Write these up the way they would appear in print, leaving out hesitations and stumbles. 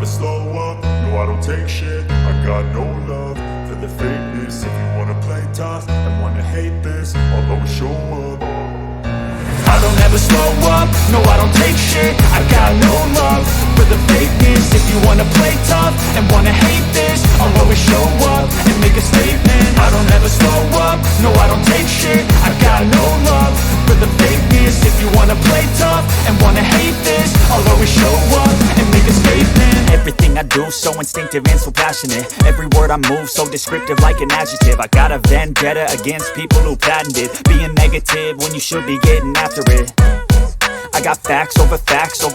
slow up, no I don't take shit. I got no love for the fakeness. If you wanna play tough and wanna hate this, I'll always show up. I don't ever slow up, no I don't take shit. I got no love for the fakeness. If you wanna play tough and wanna hate this, I'll always show up and make a statement. I don't ever slow up, no I don't take shit. I got no love for the fakeness. If you wanna play tough and wanna hate this, I'll always show up and make a statement. Everything I do so instinctive and so passionate. Every word I move so descriptive like an adjective. I got a vendetta against people who patented being negative when you should be getting after it. I got facts over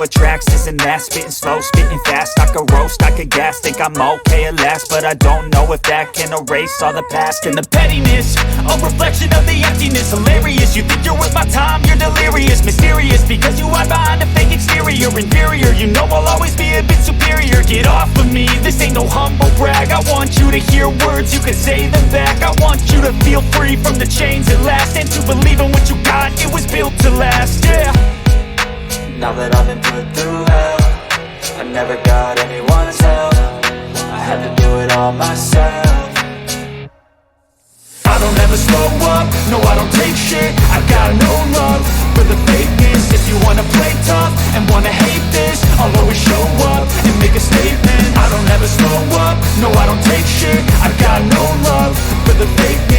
tracks, this and that. Spitting slow, spitting fast. I could roast, I could gas. Think I'm okay at last, but I don't know if that can erase all the past. And the pettiness, a reflection of the emptiness. Hilarious, you think you're worth my time, you're delirious. Mysterious, because you hide behind a fake exterior. Inferior, you know I'll always be a bit superior. Get off of me, this ain't no humble brag. I want you to hear words, you can say them back. I want you to feel free from the chains at last, and to believe in what you got, it was built to last, yeah. Now that I've been put through hell, I never got anyone's help. I had to do it all myself. I don't ever slow up, no I don't take shit. I got no love for the fakeness. If you wanna play tough and wanna hate this, I'll always show up and make a statement. I don't ever slow up, no I don't take shit. I got no love for the fakeness.